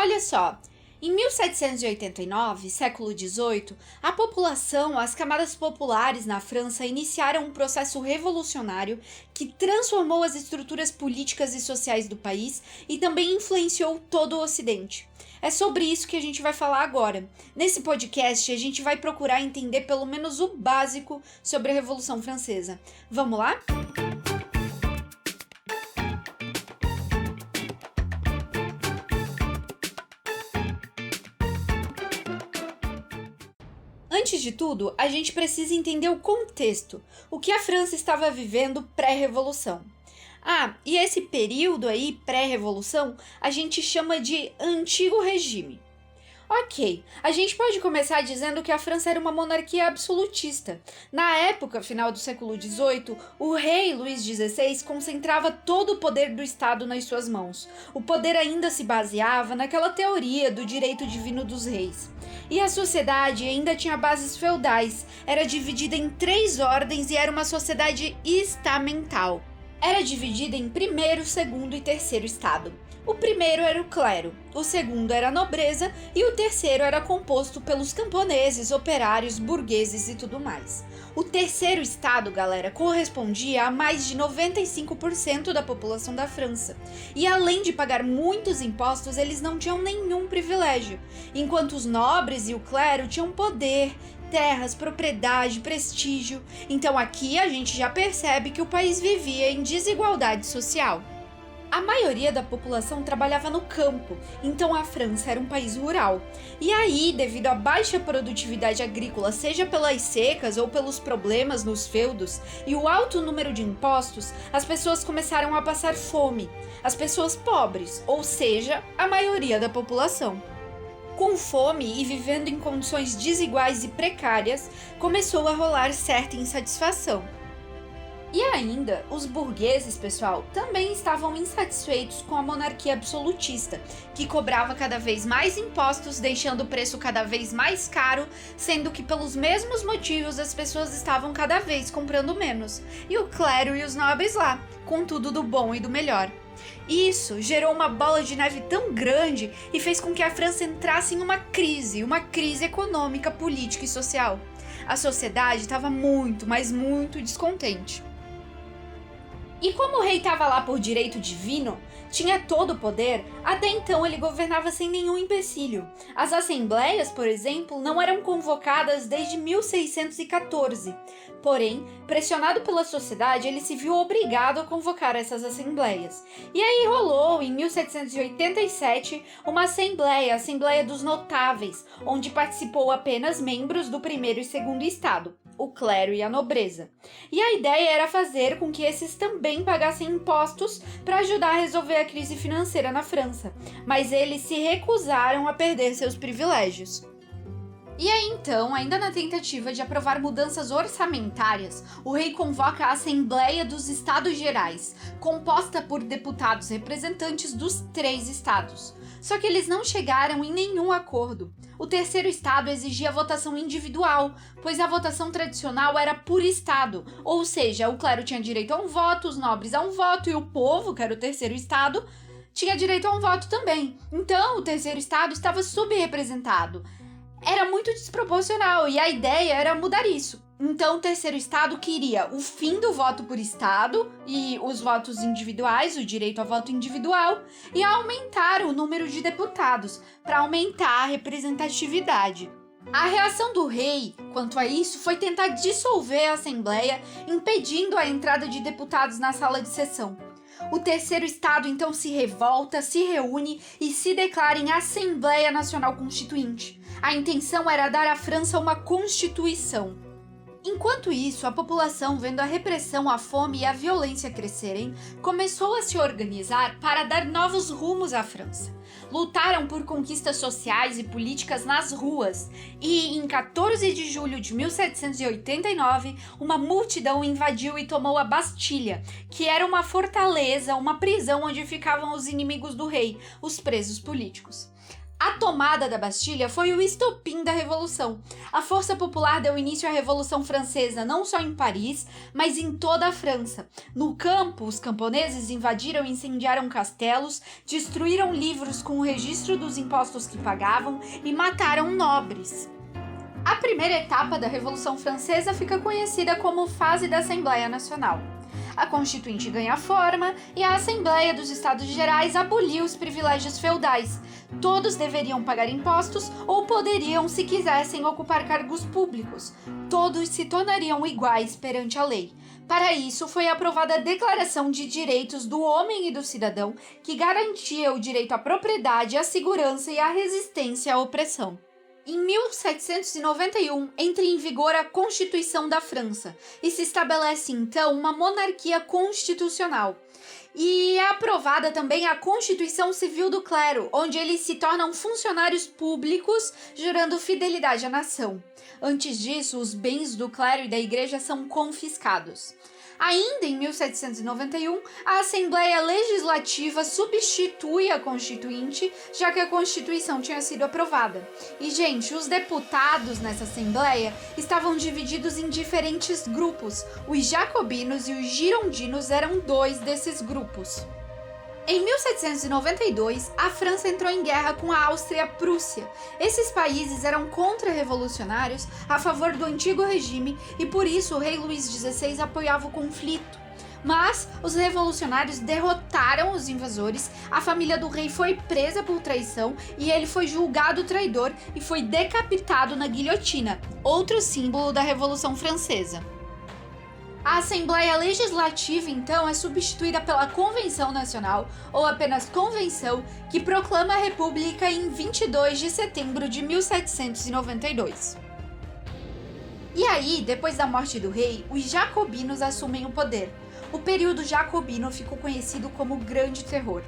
Olha só, em 1789, século XVIII, a população, as camadas populares na França iniciaram um processo revolucionário que transformou as estruturas políticas e sociais do país e também influenciou todo o Ocidente. É sobre isso que a gente vai falar agora. Nesse podcast, a gente vai procurar entender pelo menos o básico sobre a Revolução Francesa. Vamos lá? Antes de tudo, a gente precisa entender o contexto, o que a França estava vivendo pré-revolução. E esse período aí, pré-revolução, a gente chama de Antigo Regime. Ok, a gente pode começar dizendo que a França era uma monarquia absolutista. Na época, final do século XVIII, o rei Luís XVI concentrava todo o poder do Estado nas suas mãos. O poder ainda se baseava naquela teoria do direito divino dos reis. E a sociedade ainda tinha bases feudais, era dividida em 3 ordens e era uma sociedade estamental. Era dividida em primeiro, segundo e terceiro estado. O primeiro era o clero, o segundo era a nobreza e o terceiro era composto pelos camponeses, operários, burgueses e tudo mais. O terceiro estado, galera, correspondia a mais de 95% da população da França. E além de pagar muitos impostos, eles não tinham nenhum privilégio, enquanto os nobres e o clero tinham poder, terras, propriedade, prestígio. Então aqui a gente já percebe que o país vivia em desigualdade social. A maioria da população trabalhava no campo, então a França era um país rural. E aí, devido à baixa produtividade agrícola, seja pelas secas ou pelos problemas nos feudos e o alto número de impostos, as pessoas começaram a passar fome. As pessoas pobres, ou seja, a maioria da população. Com fome e vivendo em condições desiguais e precárias, começou a rolar certa insatisfação. E ainda, os burgueses, pessoal, também estavam insatisfeitos com a monarquia absolutista, que cobrava cada vez mais impostos, deixando o preço cada vez mais caro, sendo que pelos mesmos motivos as pessoas estavam cada vez comprando menos. E o clero e os nobres lá, com tudo do bom e do melhor. Isso gerou uma bola de neve tão grande e fez com que a França entrasse em uma crise econômica, política e social. A sociedade estava muito, mas muito descontente. E como o rei estava lá por direito divino, tinha todo o poder, até então ele governava sem nenhum empecilho. As assembleias, por exemplo, não eram convocadas desde 1614. Porém, pressionado pela sociedade, ele se viu obrigado a convocar essas assembleias. E aí rolou, em 1787, uma assembleia, a Assembleia dos Notáveis, onde participou apenas membros do primeiro e segundo estado, o clero e a nobreza. E a ideia era fazer com que esses também pagassem impostos para ajudar a resolver a crise financeira na França, mas eles se recusaram a perder seus privilégios. E aí então, ainda na tentativa de aprovar mudanças orçamentárias, o rei convoca a Assembleia dos Estados Gerais, composta por deputados representantes dos 3 estados. Só que eles não chegaram em nenhum acordo. O terceiro estado exigia votação individual, pois a votação tradicional era por estado, ou seja, o clero tinha direito a um voto, os nobres a um voto e o povo, que era o terceiro estado, tinha direito a um voto também. Então, o terceiro estado estava subrepresentado. Era muito desproporcional e a ideia era mudar isso. Então o terceiro estado queria o fim do voto por estado e os votos individuais, o direito a voto individual, e aumentar o número de deputados para aumentar a representatividade. A reação do rei quanto a isso foi tentar dissolver a Assembleia, impedindo a entrada de deputados na sala de sessão. O terceiro estado então se revolta, se reúne e se declara em Assembleia Nacional Constituinte. A intenção era dar à França uma constituição. Enquanto isso, a população, vendo a repressão, a fome e a violência crescerem, começou a se organizar para dar novos rumos à França. Lutaram por conquistas sociais e políticas nas ruas e, em 14 de julho de 1789, uma multidão invadiu e tomou a Bastilha, que era uma fortaleza, uma prisão onde ficavam os inimigos do rei, os presos políticos. A tomada da Bastilha foi o estopim da Revolução. A força popular deu início à Revolução Francesa não só em Paris, mas em toda a França. No campo, os camponeses invadiram e incendiaram castelos, destruíram livros com o registro dos impostos que pagavam e mataram nobres. A primeira etapa da Revolução Francesa fica conhecida como fase da Assembleia Nacional. A Constituinte ganha forma e a Assembleia dos Estados Gerais aboliu os privilégios feudais. Todos deveriam pagar impostos ou poderiam, se quisessem, ocupar cargos públicos. Todos se tornariam iguais perante a lei. Para isso, foi aprovada a Declaração de Direitos do Homem e do Cidadão, que garantia o direito à propriedade, à segurança e à resistência à opressão. Em 1791, entra em vigor a Constituição da França e se estabelece então uma monarquia constitucional. E é aprovada também a Constituição Civil do Clero, onde eles se tornam funcionários públicos, jurando fidelidade à nação. Antes disso, os bens do clero e da igreja são confiscados. Ainda em 1791, a Assembleia Legislativa substitui a Constituinte, já que a Constituição tinha sido aprovada. E, gente, os deputados nessa Assembleia estavam divididos em diferentes grupos. Os jacobinos e os girondinos eram dois desses grupos. Em 1792, a França entrou em guerra com a Áustria-Prússia. Esses países eram contra-revolucionários a favor do antigo regime e por isso o rei Luís XVI apoiava o conflito. Mas os revolucionários derrotaram os invasores, a família do rei foi presa por traição e ele foi julgado traidor e foi decapitado na guilhotina, outro símbolo da Revolução Francesa. A Assembleia Legislativa, então, é substituída pela Convenção Nacional, ou apenas Convenção, que proclama a República em 22 de setembro de 1792. E aí, depois da morte do rei, os jacobinos assumem o poder. O período jacobino ficou conhecido como Grande Terror.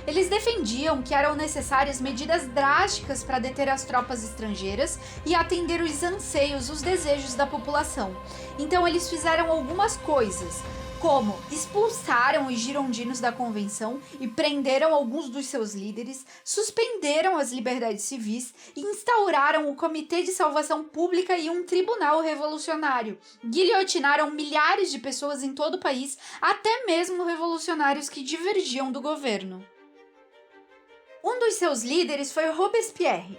Eles defendiam que eram necessárias medidas drásticas para deter as tropas estrangeiras e atender os anseios, os desejos da população. Então eles fizeram algumas coisas, como expulsaram os girondinos da convenção e prenderam alguns dos seus líderes, suspenderam as liberdades civis e instauraram o Comitê de Salvação Pública e um tribunal revolucionário. Guilhotinaram milhares de pessoas em todo o país, até mesmo revolucionários que divergiam do governo. Um dos seus líderes foi Robespierre.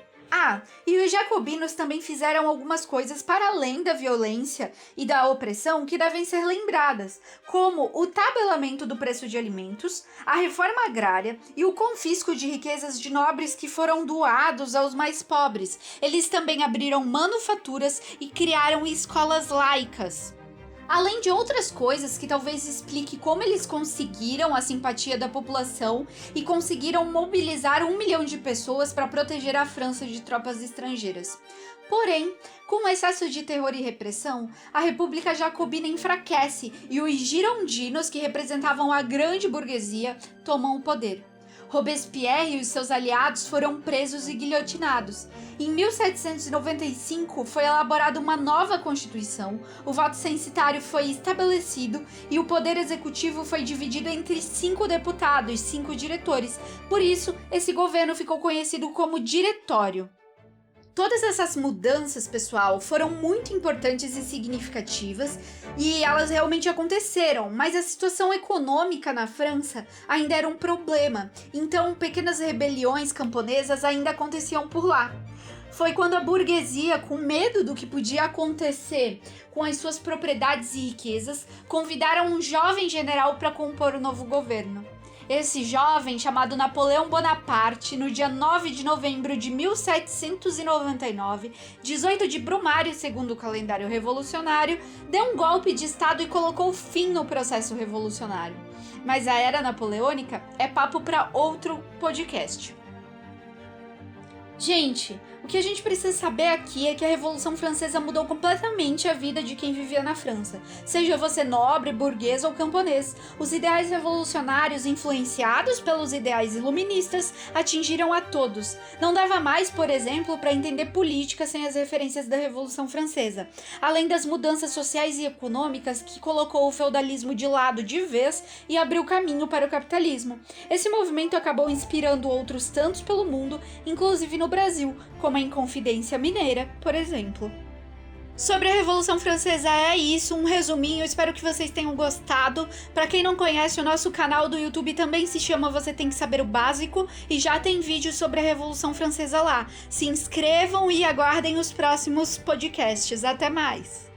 E os jacobinos também fizeram algumas coisas para além da violência e da opressão que devem ser lembradas, como o tabelamento do preço de alimentos, a reforma agrária e o confisco de riquezas de nobres que foram doados aos mais pobres. Eles também abriram manufaturas e criaram escolas laicas. Além de outras coisas que talvez explique como eles conseguiram a simpatia da população e conseguiram mobilizar 1 milhão de pessoas para proteger a França de tropas estrangeiras. Porém, com o excesso de terror e repressão, a República Jacobina enfraquece e os girondinos, que representavam a grande burguesia, tomam o poder. Robespierre e os seus aliados foram presos e guilhotinados. Em 1795 foi elaborada uma nova Constituição, o voto censitário foi estabelecido e o poder executivo foi dividido entre 5 deputados, 5 diretores. Por isso, esse governo ficou conhecido como Diretório. Todas essas mudanças, pessoal, foram muito importantes e significativas e elas realmente aconteceram, mas a situação econômica na França ainda era um problema, então pequenas rebeliões camponesas ainda aconteciam por lá. Foi quando a burguesia, com medo do que podia acontecer com as suas propriedades e riquezas, convidaram um jovem general para compor o novo governo. Esse jovem, chamado Napoleão Bonaparte, no dia 9 de novembro de 1799, 18 de Brumário, segundo o calendário revolucionário, deu um golpe de estado e colocou fim no processo revolucionário. Mas a era napoleônica é papo para outro podcast. Gente, o que a gente precisa saber aqui é que a Revolução Francesa mudou completamente a vida de quem vivia na França. Seja você nobre, burguês ou camponês, os ideais revolucionários influenciados pelos ideais iluministas atingiram a todos. Não dava mais, por exemplo, para entender política sem as referências da Revolução Francesa, além das mudanças sociais e econômicas que colocou o feudalismo de lado de vez e abriu caminho para o capitalismo. Esse movimento acabou inspirando outros tantos pelo mundo, inclusive no Brasil, como a Inconfidência Mineira, por exemplo. Sobre a Revolução Francesa é isso, um resuminho, espero que vocês tenham gostado. Para quem não conhece, o nosso canal do YouTube também se chama Você Tem Que Saber o Básico e já tem vídeo sobre a Revolução Francesa lá. Se inscrevam e aguardem os próximos podcasts. Até mais!